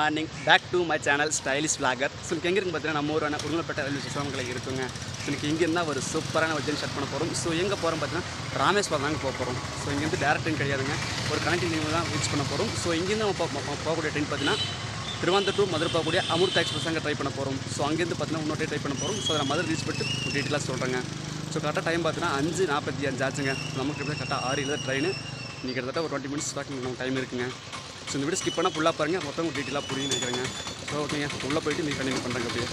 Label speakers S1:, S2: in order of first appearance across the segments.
S1: Morning back to my channel stylish vlogger. So எனக்கு எங்கே இருக்குன்னு பார்த்தீங்கன்னா நம்ம ஊரான உருங்கப்பட்ட ரயில்வே ஸ்டேஷன் இருக்குங்க. ஸோ எனக்கு இங்கேருந்து தான் ஒரு சூப்பரான ஒரு ஜெர்னி ஸ்டார்ட் பண்ண போகிறோம். ஸோ எங்கே போகிறோம் பார்த்தீங்கன்னா ராமேஸ்வரம் தாங்க போக போகிறோம். ஸோ இங்கேருந்து டேரக்ட் ட்ரெயின் கிடையாதுங்க, ஒரு கனெக்டிங் தான் ரீச் பண்ண போகிறோம். ஸோ இங்கேருந்து நம்ம போகக்கூடிய ட்ரெயின் பார்த்தீங்கன்னா திருவாந்தூர் டு மதுரை போகக்கூடிய அமிர்தா எக்ஸ்பிரஸ் அங்கே ட்ரை பண்ண போகிறோம். ஸோ அங்கேருந்து பார்த்தீங்கன்னா இன்னொரு ட்ரை பண்ண போகிறோம். ஸோ அதை மதுரை ரீச் பண்ணிட்டு டீட்டெயிலாக சொல்கிறேங்க. ஸோ கரெக்டாக டைம் பார்த்தீங்கன்னா 5:45 ஆச்சுங்க. நமக்கு கரெக்டாக 6 இல்லை ட்ரெயின். இன்றைக்கி கிட்டத்தட்ட ஒரு 20 மினிட்ஸ் வாக்கிங் நம்ம டைம் இருக்குங்க. ஸோ இந்த வீடியோ ஸ்கிப் பண்ணால் ஃபுல்லாக பாருங்கள், மொத்தம் டீட்டெயிலாக புரியும் நினைக்கிறேங்க. ஸோ ஓகேங்க, உள்ளே போயிட்டு நீங்கள் கண்டினியூ பண்ணுறாங்க அப்படியே.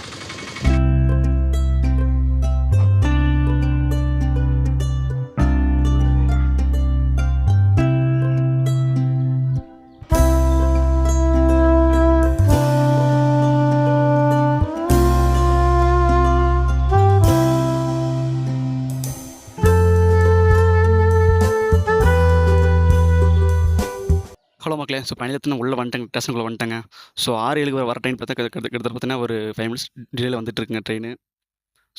S1: ஹலோ மக்களே, ஸோ பயணத்தில் உள்ளே வந்துட்டேங்க, ஸ்டேஷனுக்குள்ளே வந்துட்டேங்க. ஸோ 6:07 வர ட்ரெயின் பார்த்தா கிட்டத்தட்ட பார்த்தீங்கன்னா ஒரு 5 மினிட்ஸ் டிலேயில் வந்துட்டு இருக்குங்க ட்ரெயின்.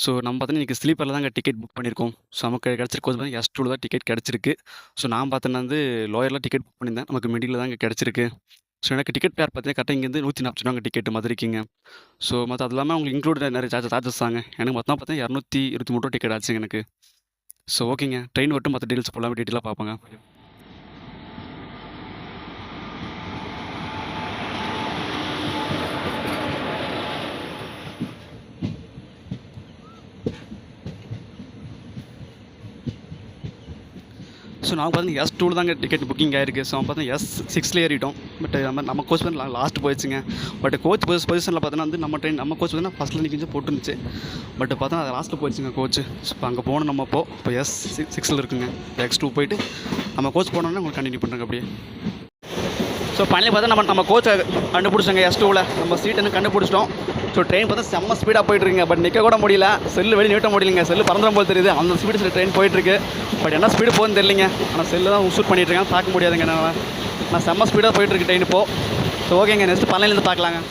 S1: ஸோ நம்ம பார்த்தீங்கன்னா இன்றைக்கி ஸ்லீப்பரில் தாங்க டிக்கெட் புக் பண்ணியிருக்கோம். ஸோ நமக்கு கிடச்சிருக்கு பார்த்தீங்கன்னா S2 தான் டிக்கெட் கிடச்சிருக்கு. ஸோ நான் பார்த்தோன்னா வந்து லோயரில் டிக்கெட் புக் பண்ணியிருந்தேன், நமக்கு மிடில் தாங்க கிடச்சிருக்கு. ஸோ எனக்கு டிக்கெட் பேர் பார்த்தீங்கன்னா கரெக்டாக இங்கேருந்து 140 ரூபாங்க டிக்கெட் மதுரைக்குங்க. ஸோ மற்ற அது இல்லாமல் உங்களுக்கு இன்க்ளூட் நிறைய சார்ஜஸ் தாங்க. எனக்கு மொத்தம் பார்த்தீங்கன்னா 223 ரூபா டிக்கெட் ஆச்சுங்க எனக்கு. ஸோ ஓகேங்க, ட்ரெயின் மட்டும் மற்ற டீட்டெயில்ஸ் ஃபுல்லாக டீட்டெயிலாக பார்ப்போங்க. ஸோ நான் பார்த்தீங்கன்னா S2 தாங்க டிக்கெட் புக்கிங் ஆகிருக்கு. ஸோ பார்த்தீங்கன்னா S6 ஏறிட்டோம். பட் நம்ம கோச் வந்து லாஸ்ட் போயிடுச்சுங்க. பட் கோச் பொசிஷனில் பார்த்தீங்கன்னா வந்து நம்ம ட்ரெயின் நம்ம கோச் பார்த்தீங்கன்னா ஃபஸ்ட்டில் நிற்கிஞ்சு போட்டுருந்துச்சு. பட் பார்த்தா அது லாஸ்ட்டில் போயிடுச்சுங்க கோச். ஸோ இப்போ அங்கே போகணும் நம்ம இப்போ S6 இருக்குங்க. X2 போயிட்டு நம்ம கோச் போனோன்னா உங்களுக்கு கண்டினியூ பண்ணுறாங்க அப்படியே. ஸோ ஃபைனலி பார்த்தா நம்ம கோச்சை கண்டுபிடிச்சோங்க. S2வில் நம்ம சீட் என்ன கண்டுபிடிச்சிட்டோம். ஸோ ட்ரெயின் பார்த்தா செம்ம ஸ்பீடாக போயிட்டுருங்க. பட் நிற்க கூட முடியல, செல்லு வெளியே நீட்ட முடியலைங்க. செல்லு பறந்துடும் போல் தெரியுது, அந்த ஸ்பீடு ட்ரெயின் போயிட்டுருக்கு. பட் என்ன ஸ்பீடு போகுதுன்னு தெரியலிங்க. ஆனால் செல்லு தான் ஷூட் பண்ணிட்டுருக்கேன், பார்க்க முடியாதுங்க. நான் செம்ம ஸ்பீடாக போயிட்டுருக்கு ட்ரெயின் இப்போது. ஸோ ஓகேங்க, நெக்ஸ்ட் பண்ணையிலேருந்து பார்க்கலாங்க.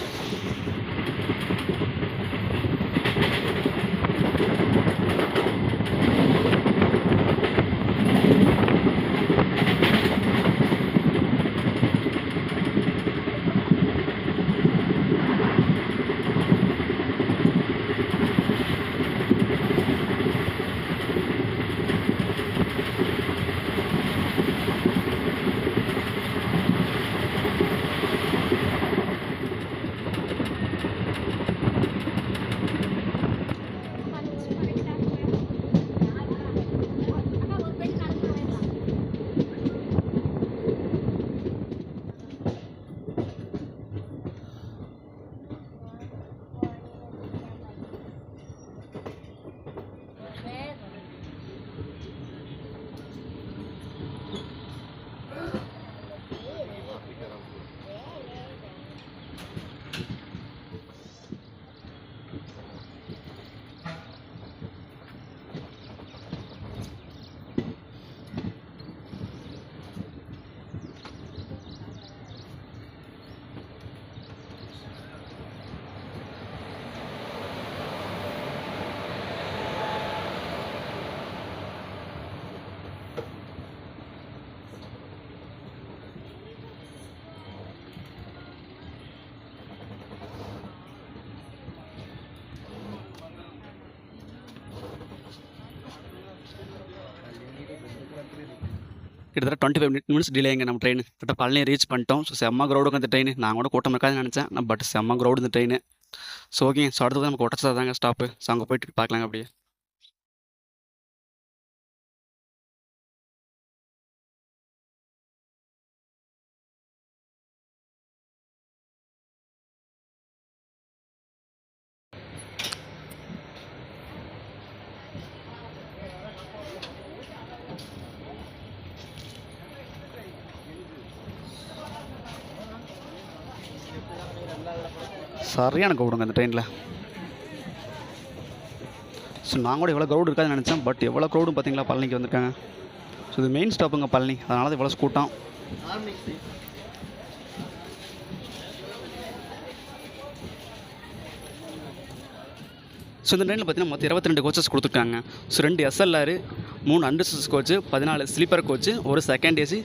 S1: கிட்டத்தட்ட 25 மினிட்ஸ் டிலேங்க நம்ம ட்ரெயின். கிட்ட பழனி ரீச் பண்ணிட்டோம். ஸோ செம்ம க்ரௌடுங்க அந்த ட்ரெயின். நான் கூட கூட்டம் இருக்காதுன்னு நினச்சேன், பட் செம்ம க்ரௌடு இந்த ட்ரெயின். ஸோ ஓகேங்க, ஸோ அடுத்தது நமக்கு ஒட்டச்சா தாங்க ஸ்டாப்பு. ஸோ அங்கே போயிட்டு பார்க்கலாங்க அப்படியே. சரியான க்ரௌடுங்க அந்த ட்ரெயினில். ஸோ நான் கூட எவ்வளோ க்ரௌடு இருக்காதுன்னு நினச்சேன், பட் எவ்வளோ க்ரௌடு பார்த்தீங்களா பழனிக்கு வந்திருக்காங்க. ஸோ இது மெயின் ஸ்டாப்புங்க பழனி, அதனால தான் இவ்வளோ கூட்டம். ஸோ இந்த ட்ரெயினில் பார்த்தீங்கன்னா மொத்தம் 22 கோச்சஸ் கொடுத்துருக்காங்க. So 2 SLR, 3 unreserved coach, 14 sleeper coach, ஒரு செகண்ட் ஏசி,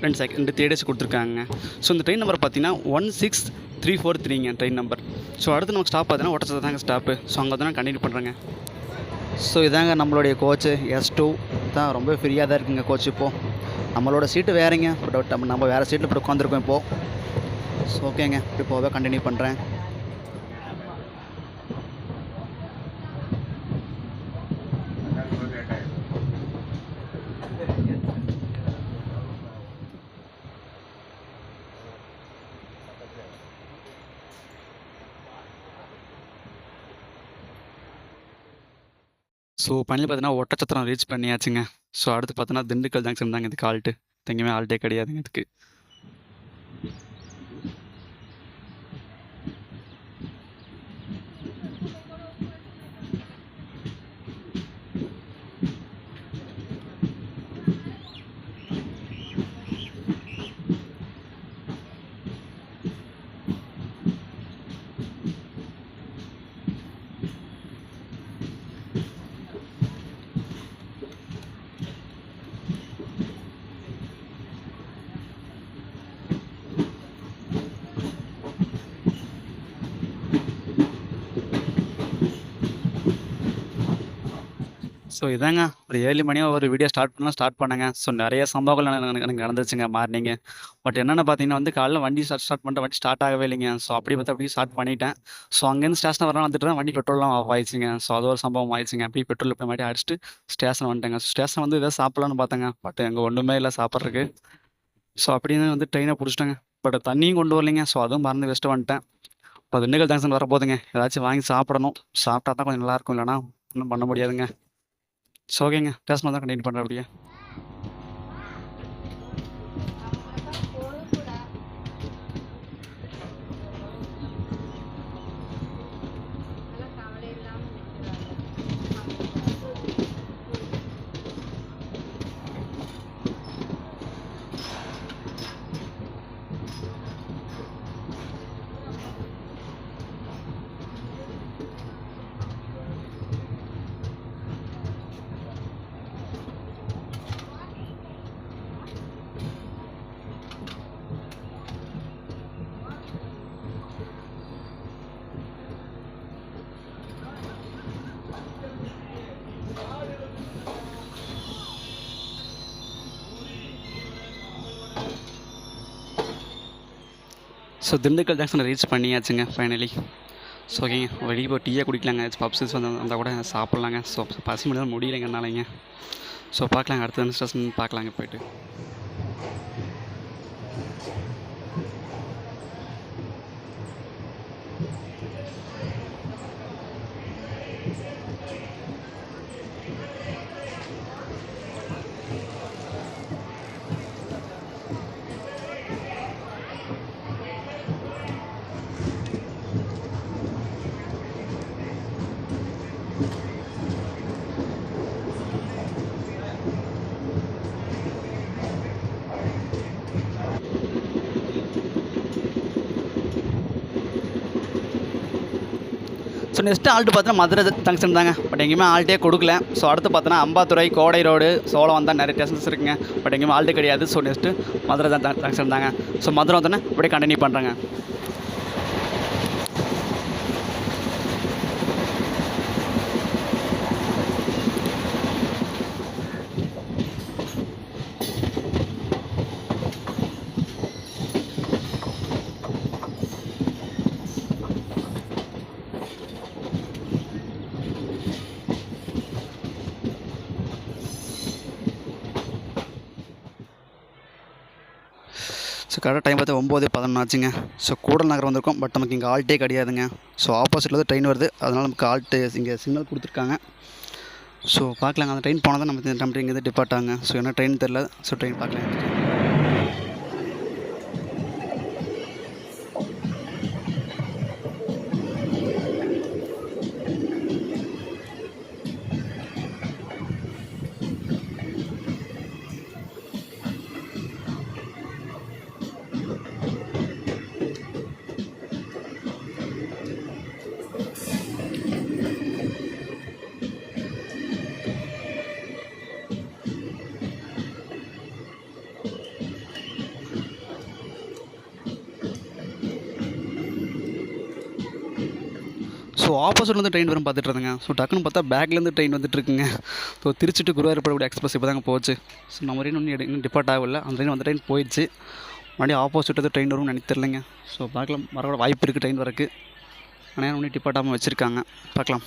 S1: 2 தேர்ட் ஏசி கொடுத்துருக்காங்க. ஸோ இந்த ட்ரெயின் நம்பர் பார்த்தீங்கன்னா 16 343ங்க ட்ரெயின் நம்பர். ஸோ அடுத்து நமக்கு ஸ்டாப் பார்த்தீங்கன்னா ஒட்டச்சத்திரம் தாங்க ஸ்டாப்பு. ஸோ அங்கே தான் கண்டினியூ பண்ணுறேங்க. ஸோ இதாங்க நம்மளுடைய கோச்சு S2 தான். ரொம்ப ஃப்ரீயாக தான் இருக்குங்க கோச். இப்போது நம்மளோட சீட்டு வேறுங்க, பட் நம்ம வேறு சீட்டில் இப்படி உட்காந்துருக்கோம் இப்போது. ஸோ ஓகேங்க, இப்படி போக கண்டினியூ பண்ணுறேன். ஸோ ஃபைனலி பார்த்தீங்கன்னா ஒட்டச்சத்திரம் ரீச் பண்ணியாச்சுங்க. ஸோ அடுத்து பார்த்தீங்கன்னா திண்டுக்கல் ஜங்ஷன் தாங்க இதுக்கு ஆல்ட்டு. எங்கேயுமே ஆல்ட்டே கிடையாதுங்க இதுக்கு. ஸோ இதாங்க ஒரு 7 மணியாக ஒரு வீடியோ ஸ்டார்ட் பண்ணேங்க. ஸோ நிறைய சம்பவங்கள் எனக்கு நடந்துச்சுங்க மார்னிங்கு. பட் என்னென்னு பார்த்தீங்கன்னா வந்து காலைல வண்டி ஸ்டார்ட் பண்ணிட்டு வண்டி ஸ்டார்ட் ஆகவே இல்லைங்க. ஸோ அப்படி பார்த்து அப்படியே ஸ்டார்ட் பண்ணிட்டேன். ஸோ அங்கேருந்து ஸ்டேஷன் வரலாம் வந்துட்டு தான் வண்டி பெட்ரோல்லாம் ஆஃப் ஆயிடுச்சுங்க. ஸோ அது ஒரு சம்பவம் ஆயிடுச்சுங்க. அப்படியே பெட்ரோல் போய் மாட்டி அடிச்சுட்டு ஸ்டேஷன் வந்துட்டேங்க. ஸ்டேஷன் வந்து எதாவது சாப்பிட்லான்னு பார்த்தேங்க. பட் அங்கே ஒன்றுமே இல்லை சாப்பிட்றதுக்கு. ஸோ அப்படின்னு வந்து ட்ரெயினை பிடிச்சிட்டேங்க. பட் தண்ணியும் கொண்டு வரலைங்க. ஸோ அதுவும் மறந்து வச்சுட்டு வந்துட்டேன். இப்போ திண்டுக்கல் ஜங்ஷன் வரப்போதுங்க. ஏதாச்சும் வாங்கி சாப்பிடணும். சாப்பிட்டா தான் கொஞ்சம் நல்லாயிருக்கும், இல்லைனா ஒன்றும் பண்ண முடியாதுங்க. ஸோ ஓகேங்க, ஸ்டேஷனில் தான் கண்டினியூ பண்ணுறேன் அப்படியே. ஸோ திண்டுக்கல் ஜங்ஷனை ரீச் பண்ணியாச்சுங்க ஃபைனலி. ஸோ ஓகேங்க, வெளியே போய் டீயே குடிக்கலாங்க. பப்ஸஸ் வந்தால் கூட சாப்பிட்லாங்க. ஸோ பசி முடியலைங்க என்னாலைங்க. ஸோ பார்க்கலாங்க, அடுத்த ஸ்டேஷன் பார்க்கலாங்க போய்ட்டு. ஸோ நெக்ஸ்ட்டு ஆல்ட்டு பார்த்தீங்கன்னா மதுரை ஜங்ஷன் தாங்க. பட் எங்கேயுமே ஆல்ட்டே கொடுக்கல. ஸோ அடுத்து பார்த்தோன்னா அம்பாத்துறை, கோடை ரோடு, சோளம் வந்தால் நிறைய ஸ்டேஷன்ஸ் இருக்குங்க. பட் எங்கேயுமே ஆல்ட்டு கிடையாது. ஸோ நெக்ஸ்ட்டு மதுரை ஜங்ஷன் தாங்க. ஸோ மதுரை வந்தோன்னே அப்படியே கண்டினியூ பண்ணுறேங்க. ஸோ கரெக்டாக டைம் பார்த்து 9:11 ஆச்சுங்க. ஸோ கூடல் நகர் வந்திருக்கோம். பட் நமக்கு இங்கே ஆல்ட்டே கிடையாதுங்க. ஸோ ஆப்போசிட்டில் வந்து ட்ரெயின் வருது. அதனால் நமக்கு ஆல்ட்டு இங்கே சிக்னல் கொடுத்துருக்காங்க. ஸோ பார்க்கலாங்க, அந்த ட்ரெயின் போனால் தான் நம்ம இந்த டைம் இங்கே டிபார்ட் ஆகுங்க. ஸோ என்ன ட்ரெயின் தெரில. ஸோ ட்ரெயின் பார்க்கலாம். ஸோ ஆப்போசிட்லேருந்து ட்ரெயின் வரும் பார்த்துட்டு இருந்தேங்க. ஸோ டக்குன்னு பார்த்தா பேக்லேருந்து ட்ரெயின் வந்துட்டு இருக்குங்க. ஸோ திருச்சி டு குருவாயூர்பேட்டை எக்ஸ்பிரஸ் இப்போ தாங்க போச்சு. ஸோ நம்ம ட்ரெயின் இன்னும் டிபார்ட் ஆகல. அந்த ட்ரெயின் ட்ரெயின் போயிடுச்சு. மறுபடியும் ஆப்போசிட்டு ட்ரெயின் வரும்னு எனக்கு தெரியலைங்க. ஸோ பார்க்கலாம், வரக்கூட வாய்ப்பு இருக்குது ட்ரெயின் வரக்கு. ஆனால் ஒன்றும் டிபார்ட் ஆகாமல் வச்சுருக்காங்க, பார்க்கலாம்.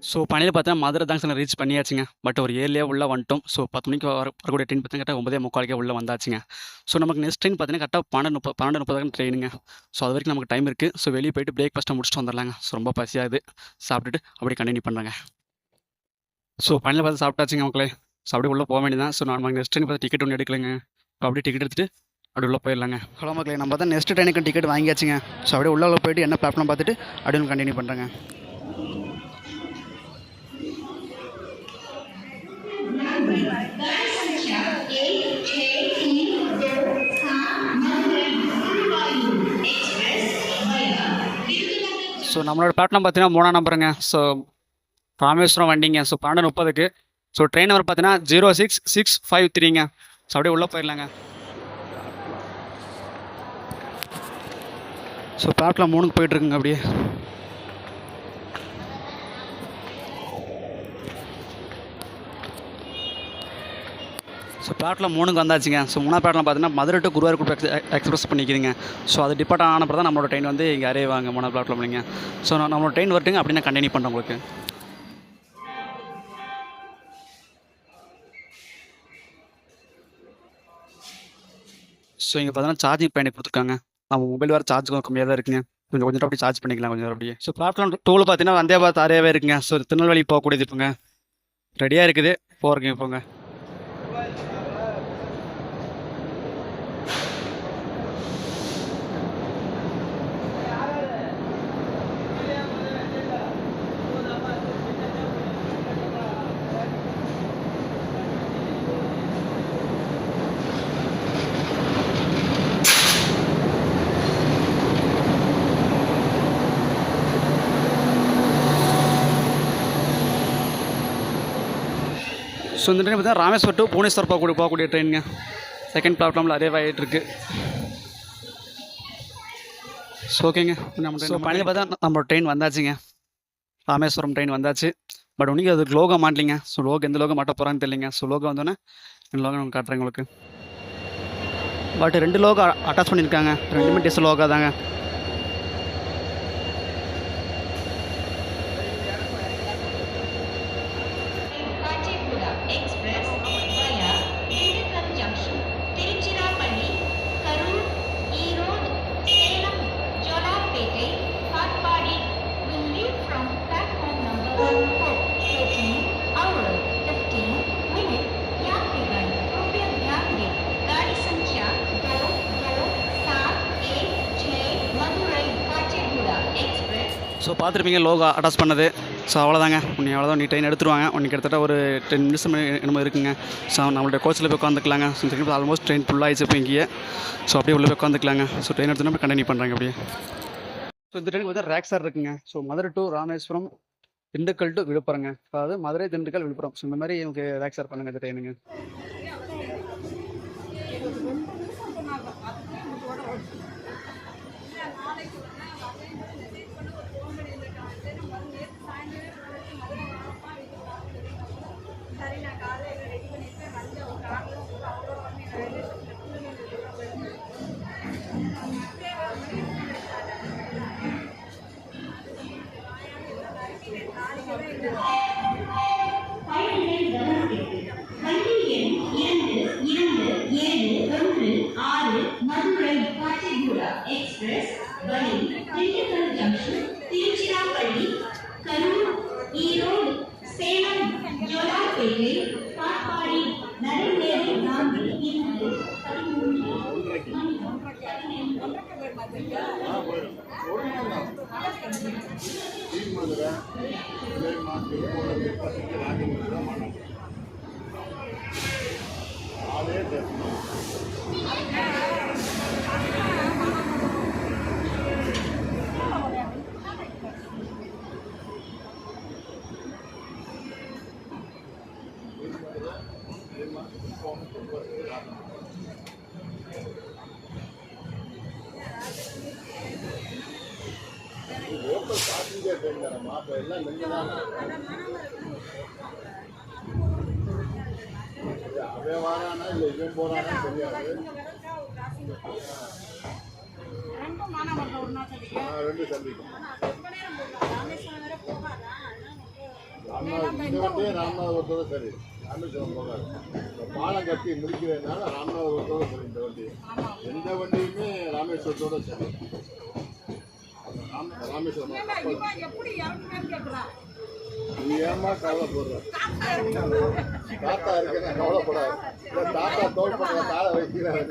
S1: ஸோ பணியில் பார்த்தீங்கன்னா மதுரை ஜங்ஷனில் ரீச் பண்ணியாச்சுங்க. பட் ஒரு ஏர்லியாக உள்ளே வந்துட்டோம். ஸோ 10 மணிக்கு வரக்கூடிய ட்ரெயின் பார்த்தீங்கன்னா கரெக்டாக 9:45 உள்ளே வந்தாச்சுங்க. ஸோ நமக்கு நெக்ஸ்ட் ட்ரெயின் பார்த்தீங்கன்னா கரெக்டாக 12:30 ட்ரெயினுங்க. ஸோ அது வரைக்கும் நமக்கு டைம் இருக்குது. ஸோ வெளியே போயிட்டு பிரேக்ஃபாஸ்ட்டை முடிச்சுட்டு வந்துடலாங்க. ஸோ ரொம்ப பசியாகுது, சாப்பிட்டுட்டு அப்படியே கண்டினியூ பண்ணுறாங்க. ஸோ பணியில் பார்த்து சாப்பிட்டாச்சுங்க மக்களே. ஸோ அப்படியே உள்ளே போக வேண்டியதான். ஸோ நமக்கு நெக்ஸ்ட் ட்ரெயின் பார்த்து டிக்கெட் ஒன்று எடுக்கலைங்க. ஸோ அப்படியே டிக்கெட் எடுத்துகிட்டு அப்படி உள்ளே போயிடலாங்க. ஹலோ மக்களே, நம்ம தான் நெக்ஸ்ட் ட்ரெயினுக்கு டிக்கெட் வாங்கியாச்சுங்க. ஸோ அப்படியே உள்ளே போயிட்டு என்ன பிளாட்ஃபார்ம் பார்த்துட்டு அப்படியே கண்டினியூ பண்ணுறாங்க. ஸோ நம்மளோட பிளாட்ஃபார்ம் பார்த்தீங்கன்னா 3ஆம் நம்பருங்க. ஸோ ராமேஸ்வரம் வண்டிங்க. ஸோ 12:30. ஸோ ட்ரெயின் நம்பர் பார்த்தீங்கன்னா 06653ங்க. ஸோ அப்படியே உள்ளே போயிடலாங்க. ஸோ பிளாட்ஃபார்ம் 3க்கு போயிட்டுருக்குங்க அப்படியே. ஸோ பிளாட்ஃபார்ம் 3க்கு வந்தாச்சுங்க. ஸோ 3ஆம் பிளாட்ஃபார்ம் பார்த்தீங்கன்னா மதுரை டு குருவாயூர் எக்ஸ்பிரஸ் பண்ணிக்கிறீங்க. ஸோ அது டிபார்ட் ஆனப்போ தான் நம்மளோட ட்ரெயின் வந்து இங்கே அரைவாங்க 3ஆம் பிளாட்ஃபார்ம்லிங்க. ஸோ நம்மளோட ட்ரெயின் வரட்டுங்க, அப்படி நான் கண்டினியூ பண்ணுறேன் உங்களுக்கு. ஸோ இங்கே பார்த்தீங்கன்னா சார்ஜிங் பயணி கொடுத்துருக்காங்க. நம்ம மொபைல் வேறு சார்ஜ் கம்மியாக தான் இருக்குங்க. கொஞ்சம் அப்படியே சார்ஜ் பண்ணிக்கலாம் கொஞ்சம் அப்படியே. ஸோ பிளாட்ஃபார்ம் 2 பார்த்தீங்கன்னா வந்தே பாரத் அரையாவே இருக்குங்க. ஸோ திருநெல்வேலி போகக்கூடியது இப்போங்க ரெடியாக இருக்குது, போகிறீங்க இப்போங்க. ஸோ இந்த ட்ரெயின் பார்த்தீங்கன்னா ராமேஸ்வரம் டு புவனேஸ்வர் போகக்கூடிய ட்ரெயினுங்க. செகண்ட் பிளாட்ஃபார்மில் அரைவ் ஆகிட்டுருக்கு. ஸோ ஓகேங்க, நம்ம பணியில் பார்த்தா நம்மளோட ட்ரெயின் வந்தாச்சுங்க. ராமேஸ்வரம் ட்ரெயின் வந்தாச்சு. பட் உனக்கு அது லோகோ மாட்டலிங்க. ஸோ லோகோ எந்த லோகோ மாட்ட போகிறான்னு தெரியலிங்க. ஸோ லோகோ வந்தோன்னே இந்த லோகோ நான் காட்டுறேன் உங்களுக்கு. பட் 2 லோகோ அட்டாச் பண்ணியிருக்காங்க. 2மே டிஎஸ் லோகோ தாங்க. ஸோ பார்த்துருப்பீங்க லோகோ அட்டாச் பண்ணது. ஸோ அவ்வளோதாங்க. அவ்வளோதான் நீ ட்ரெயின் எடுத்துருவாங்க. கிட்டத்தட்ட ஒரு 10 மினிட்ஸ் என்னமோ இருக்குங்க. ஸோ நம்மளுடைய கோச்சில் போய் உட்காந்துக்கலாங்க. ஸோ ஆல்மோஸ்ட் ட்ரெயின் ஃபுல்லாக ஆயிடுச்சு இப்போ இங்கேயே. ஸோ அப்படியே உள்ளே போய் உட்காந்துக்கலாங்க. ஸோ ட்ரெயின் எடுத்துனா கண்டினியூ பண்ணுறாங்க அப்படியே. ஸோ இந்த ட்ரெயின் வந்து ரேக் சார் இருக்குங்க. So Madurai to Rameswaram, Dindigul to விழுப்புரங்க. அதாவது மதுரை, திண்டுக்கல், விழுப்புரம். ஸோ இந்த மாதிரி எனக்கு ரேக் சார் பண்ணுங்க இந்த ட்ரெயினுங்க.
S2: एक्सप्रेस बनी दिल्ली जंक्शन तिरुचिरापल्ली करूर ईरोड सेलम जोलारपेटे काटपाड़ी नरेंद्र गांधी इनके
S3: ராமநாதபுரத்தோட சரி, ராமேஸ்வரம் போகாது. பாலம் கட்டி முடிக்கிறதுனால ராமநாதபுரத்தோட சரி. இந்த வண்டி எந்த வண்டியுமே ராமேஸ்வரத்தோட சரி. ராமேஸ்வரம் நீ ஏமா கவலைப்படுற? தாத்தா இருக்க கவலைப்படாது. தாத்தா தோல் பண்ற தாழ வைக்கிறாரு.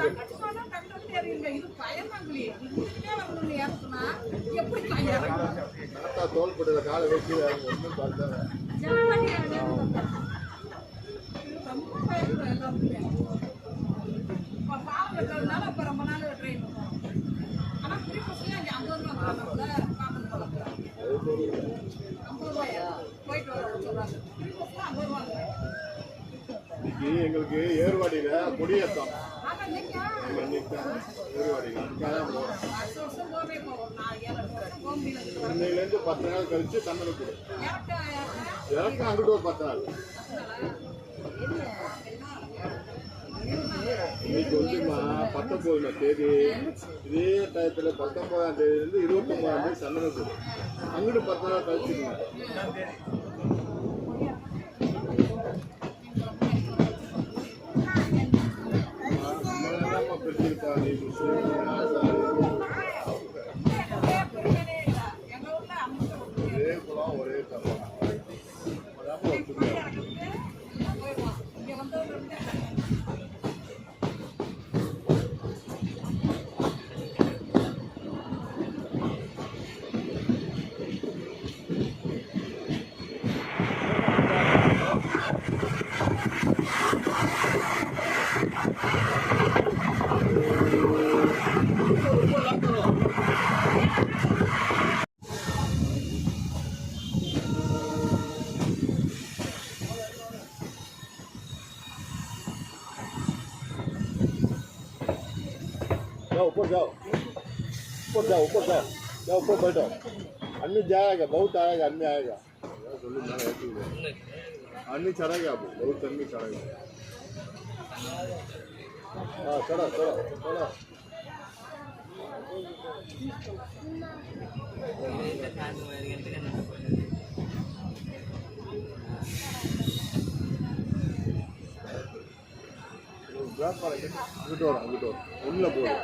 S3: தாத்தா தோல் படுற காலை வைக்கிறாரு. ஒன்றும் பார்த்தா இன்னைக்கு எங்களுக்கு ஏர்வாடியில கொடியேற்றம். இன்னையிலேருந்து 10 நாள் கழிச்சு சந்தனக்கூட இறக்கம். அங்கிட்டு ஒரு 10 நாள். இன்னைக்கு வந்துமா 19ஆம் தேதி. இதே டயத்தில் 19ஆம் தேதியிலேருந்து 29ஆம் தேதி சந்தனக்கூட. அங்கிட்டு 10 நாள் கழிச்சுக்கணும். ஒரே தரம் ऊपर जाओ, ऊपर जाओ, ऊपर जाओ, जाओ ऊपर बैठो. अन्नी जाएगा, बहुत आएगा, अन्नी आएगा. अन्नी चढ़ेगा, बहुत अन्नी चढ़ेगा. हाँ चढ़ो चढ़ो चढ़ो. அங்கிட்டு உள்ள போடு.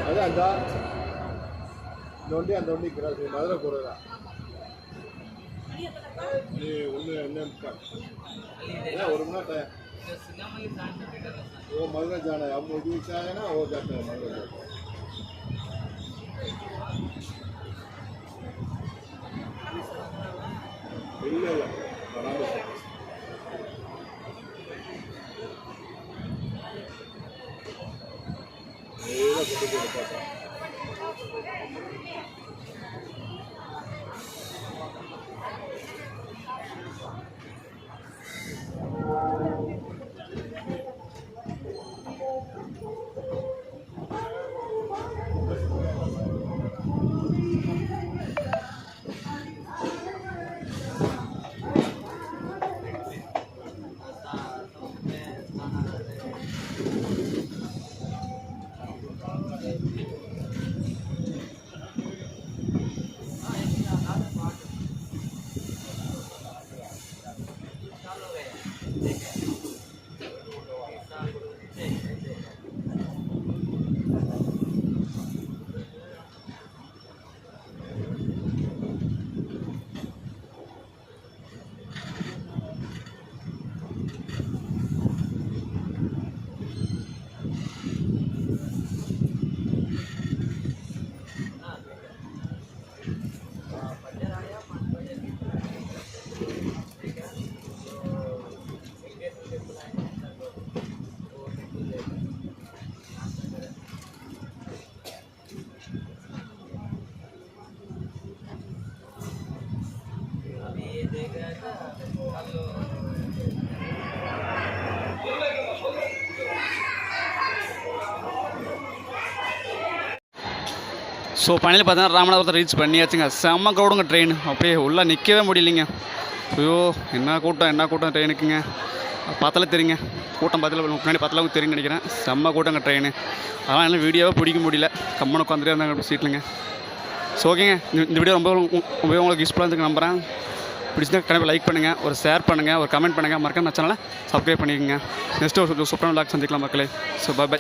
S3: அதான் அந்த வண்டி அந்த வண்டி கிராஸ் மதுரை போடுறதா. நீ ஒன்று என்ன 1 மணி நேரம் டைம். वो मधुरा जाना है. अब मुझे जाना है ना, वो जाता है मधुरा जाता है. இல்லை இல்லை வராமல் நேராக கொண்டு போய் பார்த்தா
S1: ஸோ ஃபைனலி பார்த்தீங்கன்னா ராமநாதபுரத்தை ரீச் பண்ணியாச்சுங்க. செம்ம க்ரௌடுங்க ட்ரெயின், அப்படியே உள்ளே நிற்கவே முடியலைங்க. ஐயோ என்ன கூட்டம் ட்ரெயினுக்குங்க. பார்த்தாலே தெரியுங்க, கூட்டம் பார்த்தால முன்னாடி பார்த்தாலும் தெரியும்னு நினைக்கிறேன். செம்ம கூட்டங்க ட்ரெயின். அதெல்லாம் எல்லாம் வீடியோவே பிடிக்க முடியல, கம்மனை உட்காந்துட்டே இருந்தாங்க சீட்லுங்க. ஸோ ஓகேங்க, இந்த வீடியோ ரொம்ப உங்களுக்கு யூஸ்ஃபுல்லாக இருக்கு நம்புகிறேன். பிடிச்சிருந்தா கண்டிப்பாக லைக் பண்ணுங்கள், ஒரு ஷேர் பண்ணுங்கள், ஒரு கமெண்ட் பண்ணுங்கள், மறக்காம சேனலை சப்ஸ்கிரைப் பண்ணிக்கோங்க. நெக்ஸ்ட்டு ஒரு சூப்பரான விளாக் சந்திக்கலாம் மக்களே. So by.